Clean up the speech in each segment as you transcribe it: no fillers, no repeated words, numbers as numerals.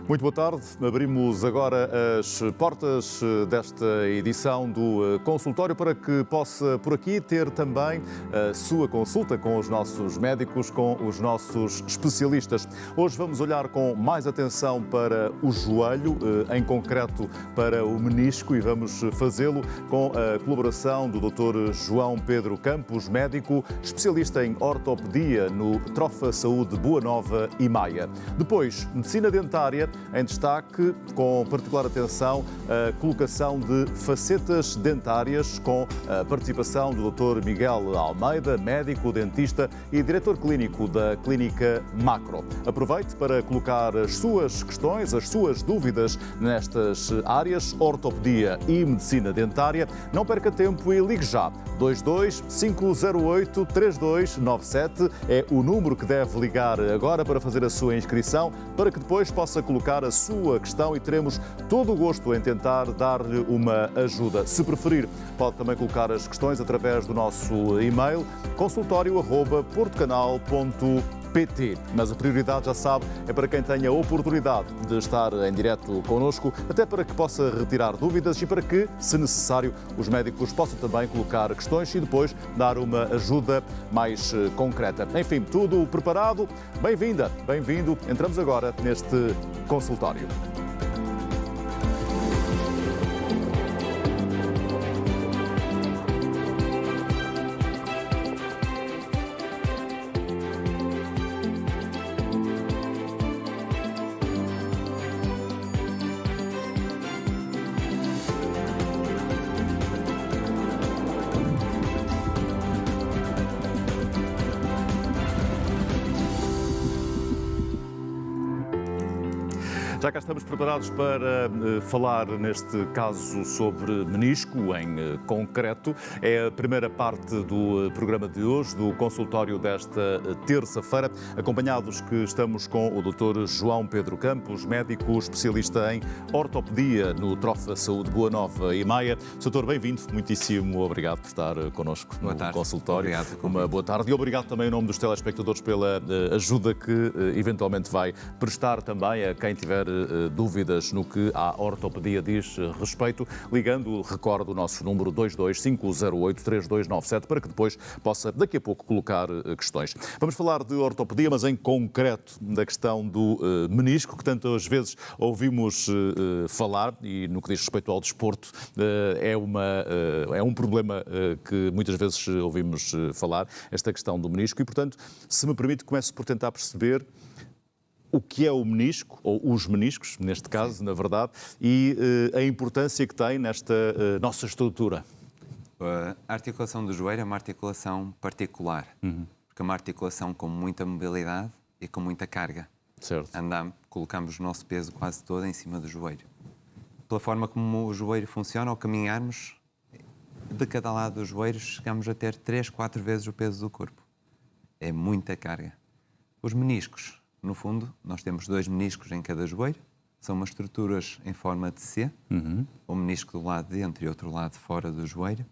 Muito boa tarde. Abrimos agora as portas desta edição do consultório para que possa por aqui ter também a sua consulta com os nossos médicos, com os nossos especialistas. Hoje vamos olhar com mais atenção para o joelho, em concreto para o menisco, e vamos fazê-lo com a colaboração do Dr. João Pedro Campos, médico especialista em ortopedia no Trofa Saúde Boa Nova e Maia. Depois, medicina dentária, em destaque, com particular atenção, a colocação de facetas dentárias, com a participação do Dr. Miguel Almeida, médico, dentista e diretor clínico da Clínica Macro. Aproveite para colocar as suas questões, as suas dúvidas nestas áreas, ortopedia e medicina dentária. Não perca tempo e ligue já. 22 508 3297 é o número que deve ligar agora para fazer a sua inscrição, para que depois possa colocar a sua questão e teremos todo o gosto em tentar dar-lhe uma ajuda. Se preferir, pode também colocar as questões através do nosso e-mail consultório@portocanal.pt. Mas a prioridade, já sabe, é para quem tenha a oportunidade de estar em direto connosco, até para que possa retirar dúvidas e para que, se necessário, os médicos possam também colocar questões e depois dar uma ajuda mais concreta. Enfim, tudo preparado? Bem-vinda, bem-vindo. Entramos agora neste consultório. Já cá estamos preparados para falar, neste caso, sobre menisco em concreto. É a primeira parte do programa de hoje, do consultório desta terça-feira, acompanhados que estamos com o Dr. João Pedro Campos, médico especialista em ortopedia no Trofa Saúde Boa Nova e Maia. Doutor, bem-vindo. Muitíssimo obrigado por estar connosco no consultório. Obrigado. Uma boa tarde e obrigado também em nome dos telespectadores pela ajuda que eventualmente vai prestar também a quem tiver dúvidas no que à ortopedia diz respeito, ligando, recordo, o nosso número 22 508 3297 para que depois possa, daqui a pouco, colocar questões. Vamos falar de ortopedia, mas em concreto da questão do menisco, que tantas vezes ouvimos falar, e no que diz respeito ao desporto é um problema que muitas vezes ouvimos falar, esta questão do menisco, e, portanto, se me permite, começo por tentar perceber o que é o menisco, ou os meniscos, neste caso, na verdade, e a importância que tem nesta nossa estrutura. A articulação do joelho é uma articulação particular, porque é uma articulação com muita mobilidade e com muita carga. Certo. Colocamos o nosso peso quase todo em cima do joelho. Pela forma como o joelho funciona, ao caminharmos, de cada lado do joelho, chegamos a ter 3, 4 vezes o peso do corpo. É muita carga. Os meniscos, no fundo, nós temos 2 meniscos em cada joelho, são umas estruturas em forma de C, um menisco do lado de dentro e outro lado de fora do joelho,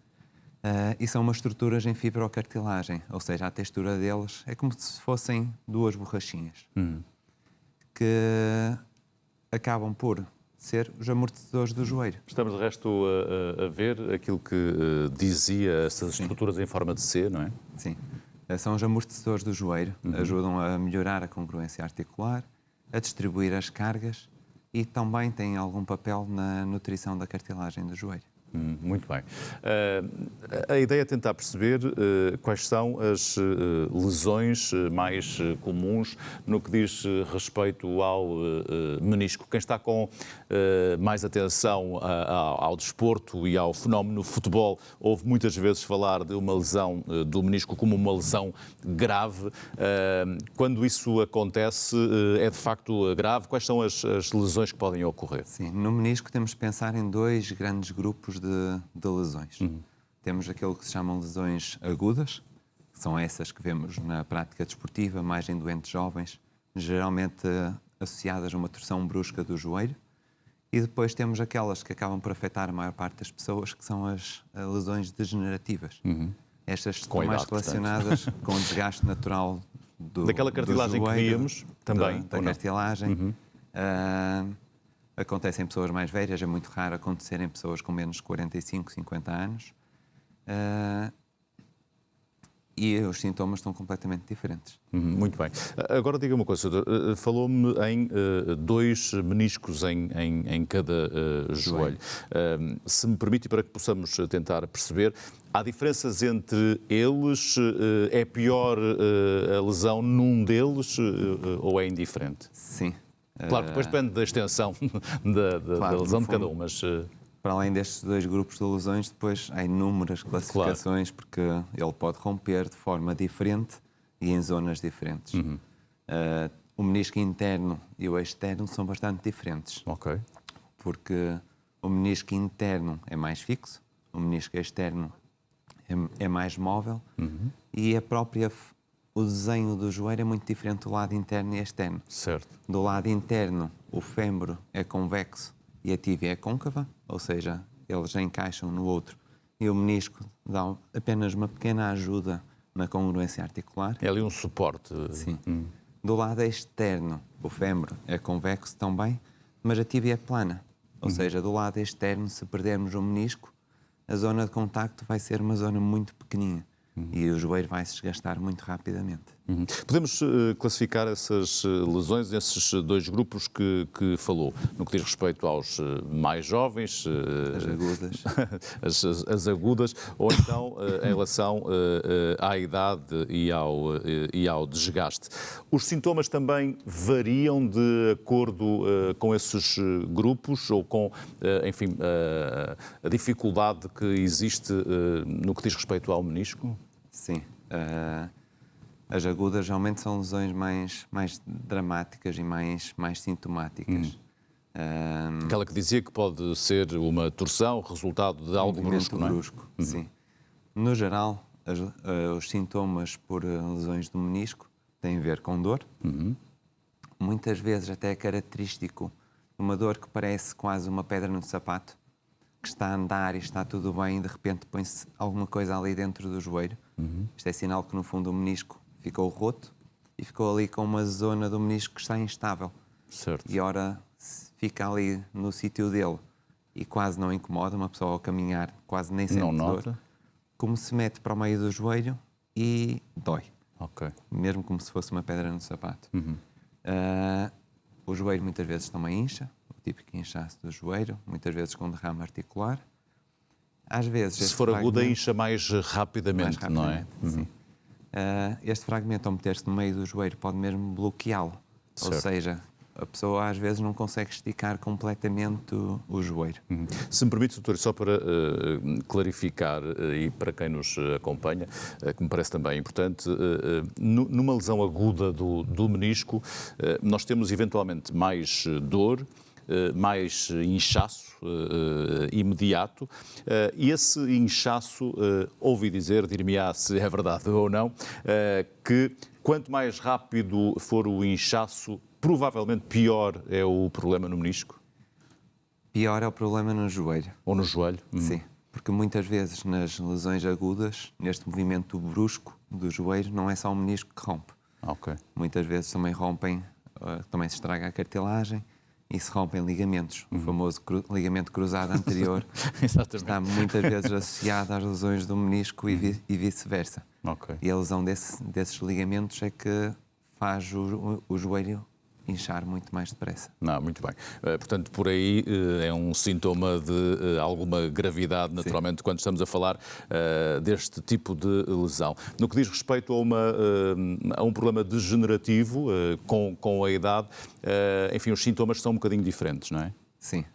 e são umas estruturas em fibrocartilagem, ou seja, a textura deles é como se fossem 2 borrachinhas, que acabam por ser os amortecedores do joelho. Estamos, de resto, a ver aquilo que dizia essas estruturas em forma de C, não é? Sim. São os amortecedores do joelho, ajudam a melhorar a congruência articular, a distribuir as cargas e também têm algum papel na nutrição da cartilagem do joelho. Muito bem. A ideia é tentar perceber quais são as lesões mais comuns no que diz respeito ao menisco. Quem está com mais atenção ao desporto e ao fenómeno futebol ouve muitas vezes falar de uma lesão do menisco como uma lesão grave. Quando isso acontece, é de facto grave? Quais são as lesões que podem ocorrer? Sim, no menisco temos de pensar em 2 grandes grupos de lesões. Temos aquilo que se chamam lesões agudas, que são essas que vemos na prática desportiva, mais em doentes jovens, geralmente associadas a uma torção brusca do joelho. E depois temos aquelas que acabam por afetar a maior parte das pessoas, que são as lesões degenerativas. Estas estão mais relacionadas com o desgaste natural daquela cartilagem do joelho, que víamos também. Da cartilagem. Acontece em pessoas mais velhas, é muito raro acontecer em pessoas com menos de 45, 50 anos. E os sintomas estão completamente diferentes. Muito bem. Agora diga uma coisa, falou-me em 2 meniscos em cada joelho. Se me permite, para que possamos tentar perceber, há diferenças entre eles? É pior a lesão num deles ou é indiferente? Sim. Claro, depois depende da extensão da lesão de cada um, mas... Para além destes 2 grupos de lesões, depois há inúmeras classificações, porque ele pode romper de forma diferente e em zonas diferentes. O menisco interno e o externo são bastante diferentes. Ok. Porque o menisco interno é mais fixo, o menisco externo é mais móvel e o desenho do joelho é muito diferente do lado interno e externo. Certo. Do lado interno, o fémur é convexo e a tíbia é côncava, ou seja, eles já encaixam no outro, e o menisco dá apenas uma pequena ajuda na congruência articular. É ali um suporte. Sim. Do lado externo, o fémur é convexo também, mas a tíbia é plana, ou seja, do lado externo, se perdermos o menisco, a zona de contacto vai ser uma zona muito pequenina e o joelho vai se desgastar muito rapidamente. Podemos classificar essas lesões, esses 2 grupos que falou, no que diz respeito aos mais jovens, As agudas, as agudas, ou então em relação à idade e ao desgaste. Os sintomas também variam de acordo com esses grupos ou com, enfim, a dificuldade que existe no que diz respeito ao menisco? Sim. As agudas geralmente são lesões mais dramáticas e mais sintomáticas. Aquela que dizia que pode ser uma torção, resultado de algo brusco, não é? Sim. No geral, os sintomas por lesões do menisco têm a ver com dor. Muitas vezes até é característico uma dor que parece quase uma pedra no sapato, que está a andar e está tudo bem e de repente põe-se alguma coisa ali dentro do joelho. Isto é sinal que no fundo o menisco ficou roto e ficou ali com uma zona do menisco que está instável. Certo. E ora fica ali no sítio dele e quase não incomoda, uma pessoa ao caminhar quase nem sente dor, como se mete para o meio do joelho e dói. Ok. Mesmo como se fosse uma pedra no sapato. O joelho muitas vezes também incha, o típico inchaço do joelho, muitas vezes com derrame articular. Às vezes, se for aguda, incha mais rapidamente, não é? Sim. Este fragmento, ao meter-se no meio do joelho, pode mesmo bloqueá-lo. Ou seja, a pessoa às vezes não consegue esticar completamente o joelho. Se me permite, doutor, só para clarificar e para quem nos acompanha, que me parece também importante, numa lesão aguda do menisco, nós temos eventualmente mais dor, mais inchaço imediato, e esse inchaço, ouvi dizer, dir-me-á se é verdade ou não, que quanto mais rápido for o inchaço, provavelmente pior é o problema no menisco? Pior é o problema no joelho. Ou no joelho? Sim, porque muitas vezes nas lesões agudas, neste movimento brusco do joelho, não é só o menisco que rompe. Ok. Muitas vezes também rompem, também se estraga a cartilagem e se rompem ligamentos. O famoso ligamento cruzado anterior está muitas vezes associado às lesões do menisco e vice-versa. Okay. E a lesão desses ligamentos é que faz o joelho inchar muito mais depressa. Não, muito bem. Portanto, por aí é um sintoma de alguma gravidade, naturalmente, sim, quando estamos a falar deste tipo de lesão. No que diz respeito a um problema degenerativo com a idade, enfim, os sintomas são um bocadinho diferentes, não é? Sim.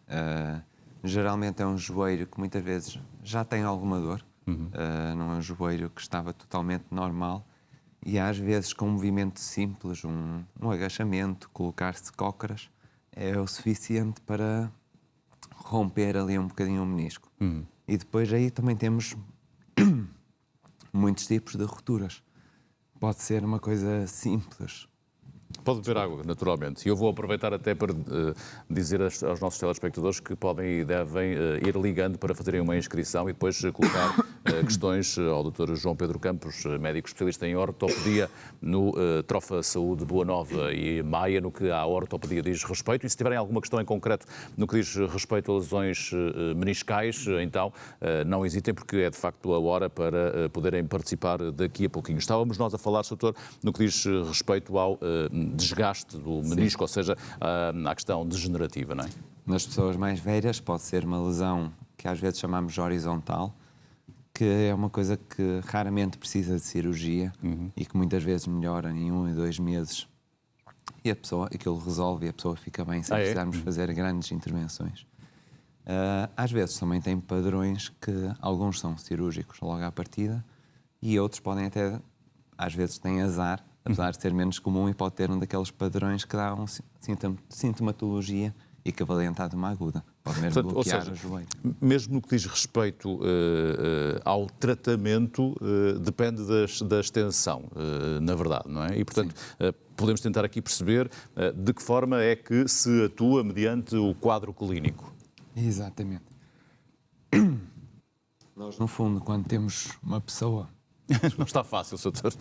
Geralmente é um joelho que muitas vezes já tem alguma dor. Não é um joelho que estava totalmente normal. E às vezes com um movimento simples, um agachamento, colocar-se de cócoras, é o suficiente para romper ali um bocadinho o menisco. E depois aí também temos muitos tipos de rupturas. Pode ser uma coisa simples. Pode beber água, naturalmente. E eu vou aproveitar até para dizer aos nossos telespectadores que podem e devem ir ligando para fazerem uma inscrição e depois colocar questões ao Dr. João Pedro Campos, médico especialista em ortopedia no Trofa Saúde Boa Nova e Maia, no que à ortopedia diz respeito. E se tiverem alguma questão em concreto no que diz respeito a lesões meniscais, então não hesitem, porque é de facto a hora para poderem participar daqui a pouquinho. Estávamos nós a falar, Sr. Doutor, no que diz respeito ao desgaste do menisco, ou seja, à questão degenerativa, não é? Nas pessoas mais velhas pode ser uma lesão que às vezes chamamos de horizontal, que é uma coisa que raramente precisa de cirurgia e que muitas vezes melhora em 1 e 2 meses. E a pessoa, aquilo resolve e a pessoa fica bem sem precisarmos fazer grandes intervenções. Às vezes também tem padrões que alguns são cirúrgicos logo à partida e outros podem até, às vezes têm azar, apesar de ser menos comum, e pode ter um daqueles padrões que dá sintomatologia equivalente de uma aguda. Pode mesmo bloquear o joelho. Mesmo no que diz respeito ao tratamento, depende da extensão, na verdade, não é? E, portanto, podemos tentar aqui perceber de que forma é que se atua mediante o quadro clínico. Exatamente. Nós, no fundo, quando temos uma pessoa... Não está fácil, Sr. Doutor.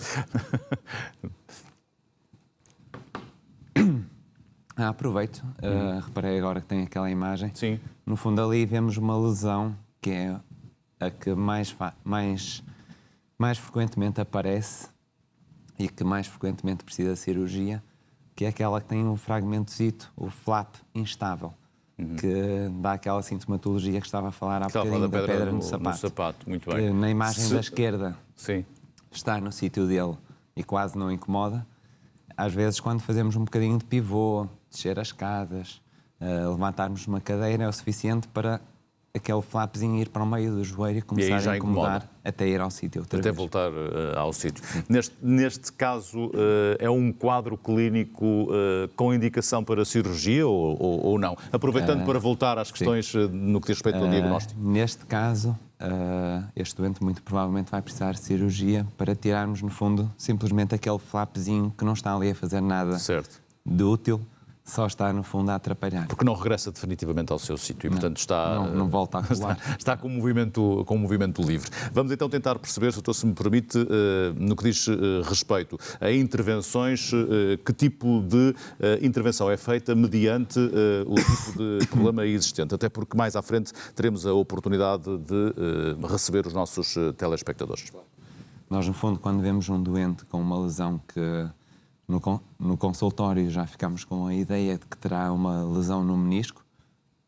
Aproveito. Reparei agora que tem aquela imagem. Sim. No fundo, ali vemos uma lesão que é a que mais frequentemente aparece e que mais frequentemente precisa de cirurgia, que é aquela que tem um fragmentozito, o flap instável, que dá aquela sintomatologia que estava a falar há bocadinho da pedra no sapato. Muito bem. Que na imagem da esquerda Sim. está no sítio dele e quase não incomoda. Às vezes, quando fazemos um bocadinho de pivô, descer as escadas, levantarmos uma cadeira, é o suficiente para aquele flapzinho ir para o meio do joelho e começar a incomodar até ir ao sítio outra vez. Voltar ao sítio. Neste caso, é um quadro clínico com indicação para cirurgia ou não? Aproveitando para voltar às questões no que diz respeito ao diagnóstico. Neste caso, este doente muito provavelmente vai precisar de cirurgia para tirarmos, no fundo, simplesmente aquele flapzinho que não está ali a fazer nada de útil, só está, no fundo, a atrapalhar. Porque não regressa definitivamente ao seu sítio e, portanto, está... Não volta a colar. Está com movimento livre. Vamos então tentar perceber, doutor, se me permite, no que diz respeito a intervenções, que tipo de intervenção é feita mediante o tipo de problema existente, até porque mais à frente teremos a oportunidade de receber os nossos telespectadores. Nós, no fundo, quando vemos um doente com uma lesão que... No consultório já ficamos com a ideia de que terá uma lesão no menisco.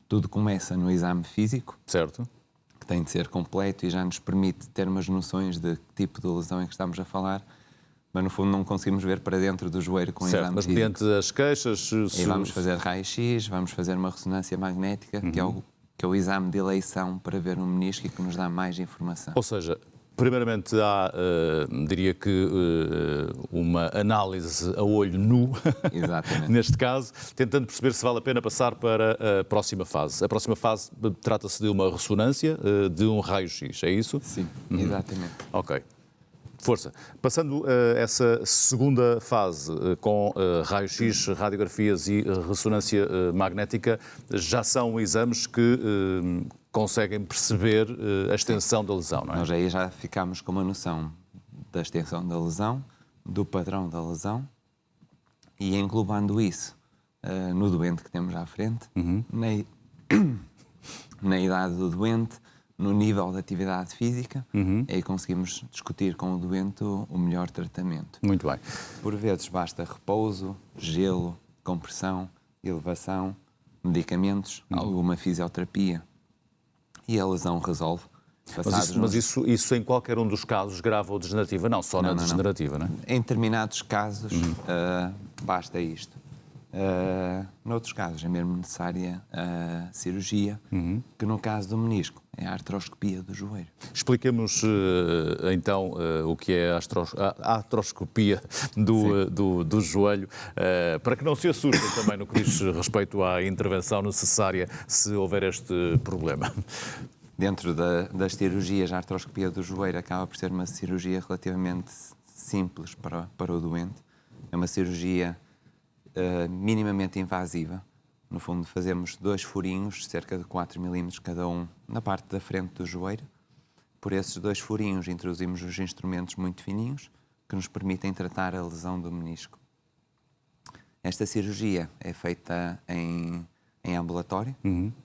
Tudo começa no exame físico, certo, que tem de ser completo e já nos permite ter umas noções de que tipo de lesão é que estamos a falar, mas no fundo não conseguimos ver para dentro do joelho com o exame mas físico. mediante as queixas... E vamos fazer raio-x, vamos fazer uma ressonância magnética, que é o exame de eleição para ver o menisco e que nos dá mais informação. Ou seja, primeiramente há, diria que, uma análise a olho nu, neste caso, tentando perceber se vale a pena passar para a próxima fase. A próxima fase trata-se de uma ressonância, de um raio-x, é isso? Sim, exatamente. Ok. Força. Passando essa segunda fase com raio-x, radiografias e ressonância magnética, já são exames que conseguem perceber a extensão da lesão, não é? Nós aí já ficamos com uma noção da extensão da lesão, do padrão da lesão e englobando isso no doente que temos à frente, na idade do doente, no nível de atividade física, aí conseguimos discutir com o doente o melhor tratamento. Muito bem. Por vezes basta repouso, gelo, compressão, elevação, medicamentos, alguma fisioterapia e a lesão resolve. Mas isso em qualquer um dos casos, grave ou degenerativa? Não, só na degenerativa, não é? Em determinados casos basta isto. Noutros casos é mesmo necessária a cirurgia, que no caso do menisco é a artroscopia do joelho. Expliquemos então o que é a artroscopia do joelho, para que não se assustem também no que diz respeito à intervenção necessária se houver este problema. Dentro das cirurgias, a artroscopia do joelho acaba por ser uma cirurgia relativamente simples para o doente. É uma cirurgia minimamente invasiva. No fundo, fazemos 2 furinhos, cerca de 4 milímetros cada um, na parte da frente do joelho, por esses 2 furinhos introduzimos os instrumentos muito fininhos que nos permitem tratar a lesão do menisco. Esta cirurgia é feita em ambulatório,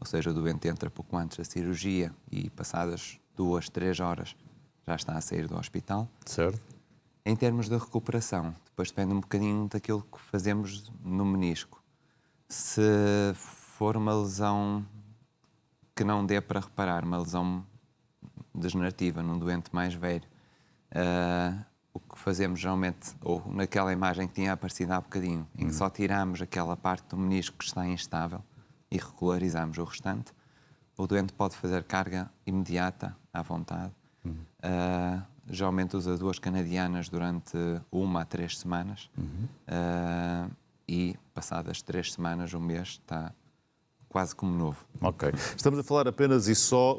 ou seja, o doente entra pouco antes da cirurgia e passadas 2, 3 horas já está a sair do hospital. Certo. Em termos de recuperação, depois depende um bocadinho daquilo que fazemos no menisco. Se for uma lesão que não dê para reparar, uma lesão degenerativa num doente mais velho, o que fazemos geralmente, ou naquela imagem que tinha aparecido há bocadinho, em que só tiramos aquela parte do menisco que está instável e regularizamos o restante, o doente pode fazer carga imediata, à vontade. Geralmente usa 2 canadianas durante 1 a 3 semanas e passadas 3 semanas, um mês, está quase como novo. Ok. Estamos a falar apenas e só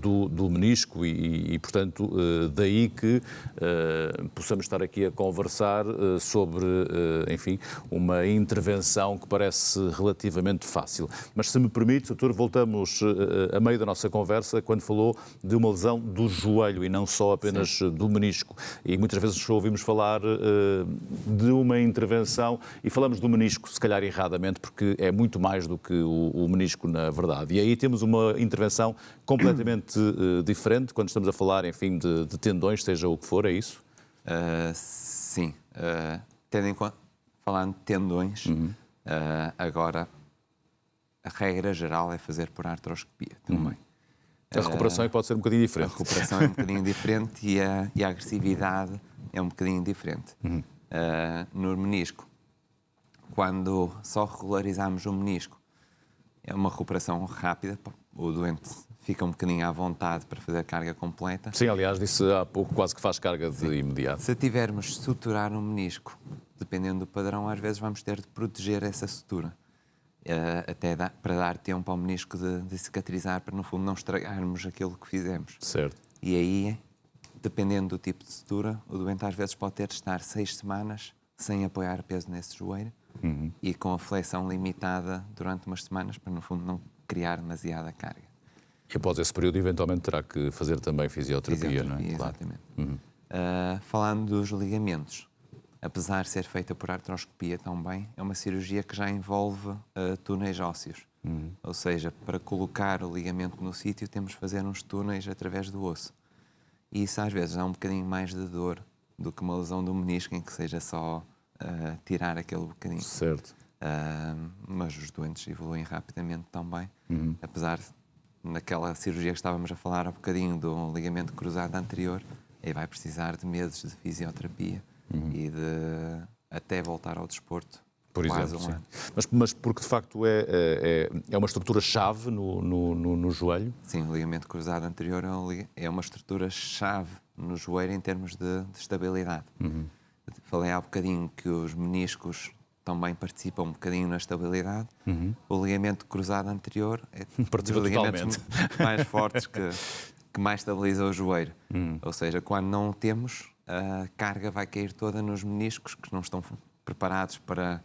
do menisco e, portanto, daí que possamos estar aqui a conversar sobre, enfim, uma intervenção que parece relativamente fácil. Mas, se me permite, doutor, voltamos a meio da nossa conversa quando falou de uma lesão do joelho e não só apenas do menisco. E muitas vezes ouvimos falar de uma intervenção e falamos do menisco, se calhar erradamente, porque é muito mais do que o menisco, na verdade. E aí temos uma intervenção completamente diferente quando estamos a falar, enfim, de tendões, seja o que for, é isso? Sim. Tendo em conta, falando de tendões, agora a regra geral é fazer por artroscopia também. A recuperação é que pode ser um bocadinho diferente. A recuperação é um bocadinho diferente e a agressividade é um bocadinho diferente. No menisco, quando só regularizamos o menisco, é uma recuperação rápida, o doente fica um bocadinho à vontade para fazer a carga completa. Sim, aliás, disse há pouco quase que faz carga de imediato. Se tivermos de suturar um menisco, dependendo do padrão, às vezes vamos ter de proteger essa sutura, até para dar tempo ao menisco de cicatrizar, para no fundo não estragarmos aquilo que fizemos. Certo. E aí, dependendo do tipo de sutura, o doente às vezes pode ter de estar 6 semanas sem apoiar peso nesse joelho, e com a flexão limitada durante umas semanas, para no fundo não criar demasiada carga. E após esse período, eventualmente, terá que fazer também fisioterapia, não é? Exatamente. Falando dos ligamentos, apesar de ser feita por artroscopia também, é uma cirurgia que já envolve túneis ósseos. Ou seja, para colocar o ligamento no sítio, temos de fazer uns túneis através do osso. E isso às vezes dá um bocadinho mais de dor do que uma lesão do menisco, em que seja só tirar aquele bocadinho. Certo. Mas os doentes evoluem rapidamente também, apesar de, naquela cirurgia que estávamos a falar há bocadinho do ligamento cruzado anterior, aí vai precisar de meses de fisioterapia e de até voltar ao desporto. Por quase exemplo, um ano. Mas porque de facto é uma estrutura-chave no joelho? Sim, o ligamento cruzado anterior é uma estrutura-chave no joelho em termos de estabilidade. Falei há bocadinho que os meniscos também participam um bocadinho na estabilidade. O ligamento cruzado anterior é Participa dos ligamentos totalmente. mais fortes que mais estabiliza o joelho. Ou seja, quando não o temos, a carga vai cair toda nos meniscos, que não estão preparados para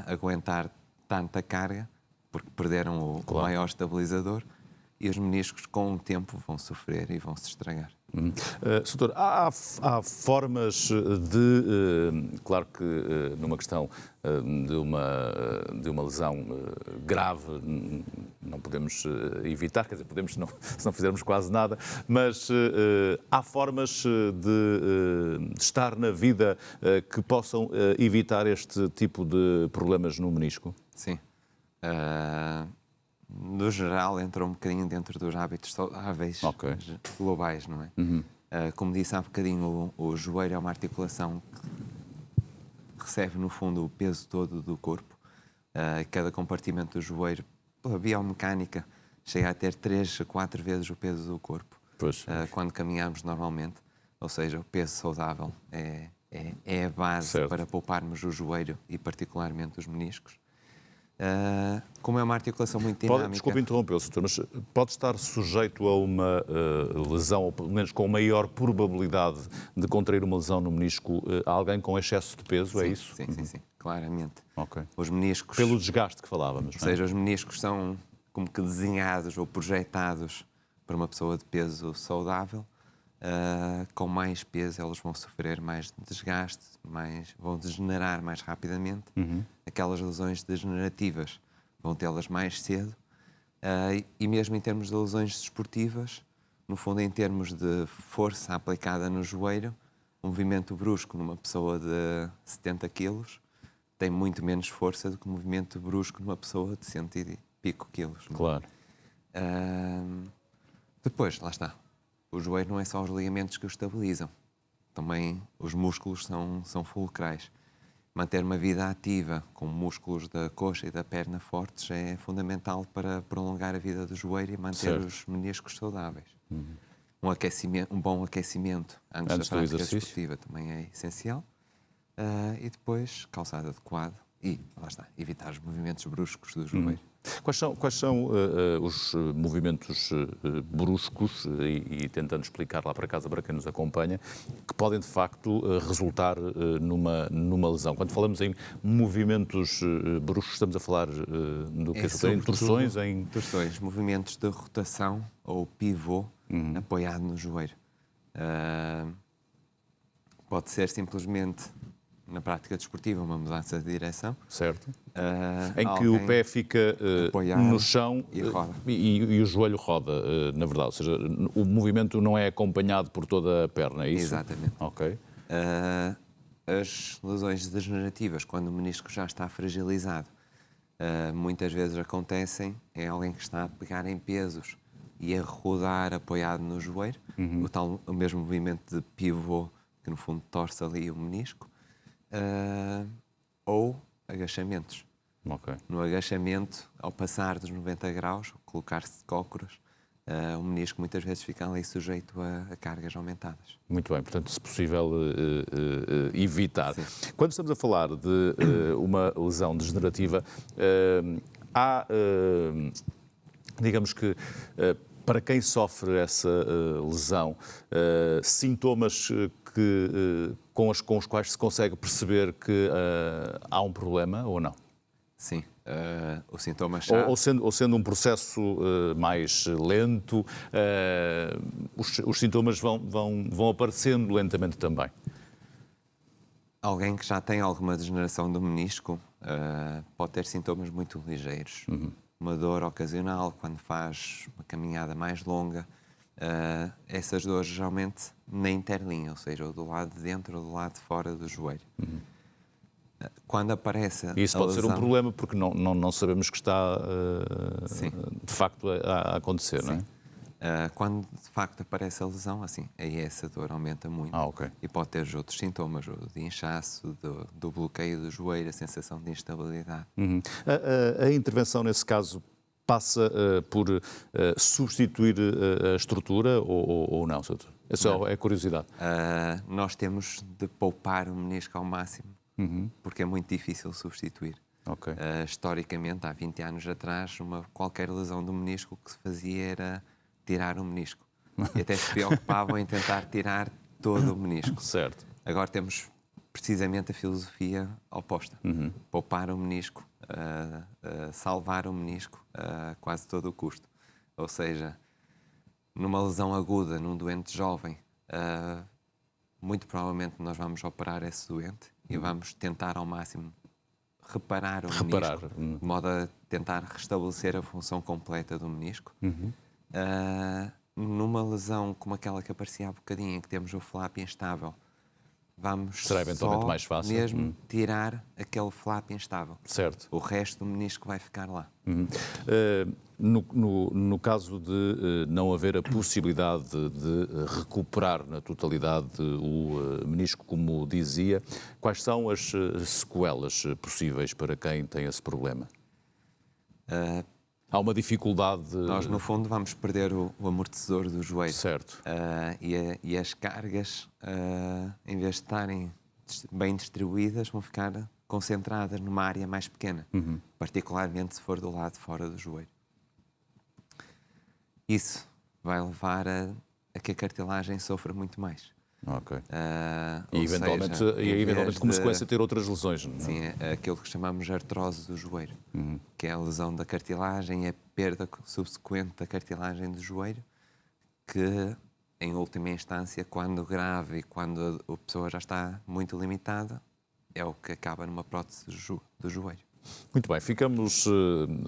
aguentar tanta carga, porque perderam o maior estabilizador, e os meniscos com o tempo vão sofrer e vão se estragar. Doutor, há formas de, claro que numa questão de uma lesão grave não podemos evitar, quer dizer, podemos se não fizermos quase nada, mas há formas de estar na vida que possam evitar este tipo de problemas no menisco? Sim. No geral, entra um bocadinho dentro dos hábitos saudáveis globais, não é? Como disse há bocadinho, o joelho é uma articulação que recebe, no fundo, o peso todo do corpo. Cada compartimento do joelho, pela biomecânica, chega a ter 3 a 4 vezes o peso do corpo. Quando caminhamos normalmente. Ou seja, o peso saudável é a base para pouparmos o joelho e particularmente os meniscos. Como é uma articulação muito dinâmica... Desculpe interromper, doutor, mas pode estar sujeito a uma lesão, ou pelo menos com maior probabilidade de contrair uma lesão no menisco, a alguém com excesso de peso, é isso? Sim, claramente. Okay. Os meniscos... Pelo desgaste que falávamos. Ou seja, os meniscos são como que desenhados ou projetados para uma pessoa de peso saudável, com mais peso eles vão sofrer mais desgaste, vão degenerar mais rapidamente. Aquelas lesões degenerativas vão tê-las mais cedo. E mesmo em termos de lesões desportivas, no fundo, em termos de força aplicada no joelho, um movimento brusco numa pessoa de 70 quilos tem muito menos força do que um movimento brusco numa pessoa de 100 e pico quilos. Claro. Depois, lá está. O joelho não é só os ligamentos que o estabilizam. Também os músculos são fulcrais. Manter uma vida ativa com músculos da coxa e da perna fortes é fundamental para prolongar a vida do joelho e manter os meniscos saudáveis. Um bom aquecimento antes da prática desportiva também é essencial. E depois, calçado adequado e, lá está, evitar os movimentos bruscos do joelho. Quais são os movimentos bruscos, e tentando explicar lá para casa para quem nos acompanha, que podem de facto resultar numa lesão? Quando falamos em movimentos bruscos, estamos a falar do que é torções? Torções, movimentos de rotação ou pivô apoiado no joelho. Pode ser simplesmente, na prática desportiva, uma mudança de direção. Certo. Em que o pé fica no chão e o joelho roda, na verdade. Ou seja, o movimento não é acompanhado por toda a perna, é isso? Exatamente. Ok. As lesões degenerativas, quando o menisco já está fragilizado, muitas vezes acontecem em alguém que está a pegar em pesos e a rodar apoiado no joelho, o mesmo movimento de pivô, que no fundo torce ali o menisco. Ou agachamentos. Okay. No agachamento, ao passar dos 90 graus, colocar-se de cócoras, o menisco muitas vezes fica ali sujeito a cargas aumentadas. Muito bem, portanto, se possível, evitar. Sim. Quando estamos a falar de uma lesão degenerativa, há, digamos que, para quem sofre essa lesão, sintomas com os quais se consegue perceber que há um problema ou não? Sim, o sintoma ou sendo um processo mais lento, os sintomas vão aparecendo lentamente também. Alguém que já tem alguma degeneração do menisco pode ter sintomas muito ligeiros. Uma dor ocasional quando faz uma caminhada mais longa. Essas dores geralmente na interlinha, ou seja, ou do lado de dentro ou do lado de fora do joelho. Quando aparece a Isso pode lesão, ser um problema porque não sabemos que está de facto a acontecer, sim, não é? Quando de facto aparece a lesão, assim, aí essa dor aumenta muito. Ok. E pode ter outros sintomas, de inchaço, do bloqueio do joelho, a sensação de instabilidade. A intervenção nesse caso passa por substituir a estrutura ou não, Sr. Doutor? É só curiosidade. Nós temos de poupar o menisco ao máximo, porque é muito difícil substituir. Okay. Historicamente, há 20 anos atrás, qualquer lesão do menisco, o que se fazia era tirar o menisco. E até se preocupavam em tentar tirar todo o menisco. Certo. Agora temos precisamente a filosofia oposta. Poupar o menisco, salvar o menisco a quase todo o custo. Ou seja, numa lesão aguda, num doente jovem, muito provavelmente nós vamos operar esse doente e vamos tentar ao máximo reparar o menisco, de modo a tentar restabelecer a função completa do menisco. Numa lesão como aquela que aparecia há bocadinho, em que temos o flap instável, vamos será eventualmente só mais fácil mesmo tirar aquele flap instável. Certo. O resto do menisco vai ficar lá. No caso de não haver a possibilidade de recuperar na totalidade o menisco, como dizia, quais são as sequelas possíveis para quem tem esse problema? Há uma dificuldade... Nós, no fundo, vamos perder o amortecedor do joelho. Certo. E as cargas, em vez de estarem bem distribuídas, vão ficar concentradas numa área mais pequena, particularmente se for do lado de fora do joelho. Isso vai levar a que a cartilagem sofra muito mais. Ok. E eventualmente como sequência ter outras lesões. Não? Sim, é aquilo que chamamos de artrose do joelho, que é a lesão da cartilagem e a perda subsequente da cartilagem do joelho, que, em última instância, quando grave e quando a pessoa já está muito limitada, é o que acaba numa prótese do joelho. Muito bem, ficamos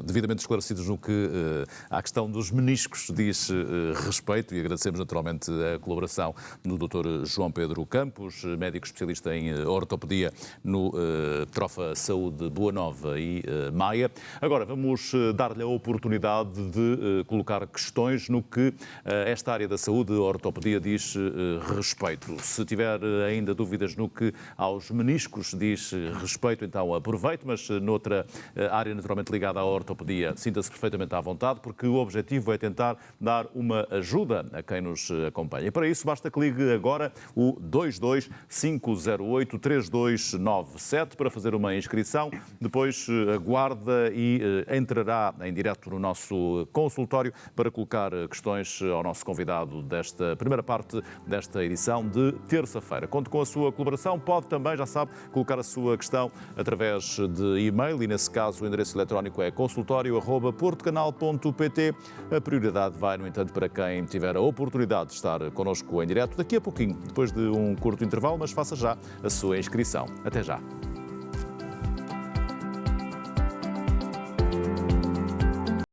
devidamente esclarecidos no que à questão dos meniscos diz respeito e agradecemos naturalmente a colaboração do Dr. João Pedro Campos, médico especialista em ortopedia no Trofa Saúde Boa Nova e Maia. Agora vamos dar-lhe a oportunidade de colocar questões no que esta área da saúde, a ortopedia, diz respeito. Se tiver ainda dúvidas no que aos meniscos diz respeito, então aproveite, mas noutra área naturalmente ligada à ortopedia, sinta-se perfeitamente à vontade, porque o objetivo é tentar dar uma ajuda a quem nos acompanha. E para isso basta que ligue agora o 22 508 3297 para fazer uma inscrição, depois aguarda e entrará em direto no nosso consultório para colocar questões ao nosso convidado desta primeira parte desta edição de terça-feira. Conto com a sua colaboração, pode também, já sabe, colocar a sua questão através de e-mail e, nesse caso, o endereço eletrónico é consultorio@portocanal.pt. A prioridade vai, no entanto, para quem tiver a oportunidade de estar connosco em direto daqui a pouquinho, depois de um curto intervalo, mas faça já a sua inscrição. Até já.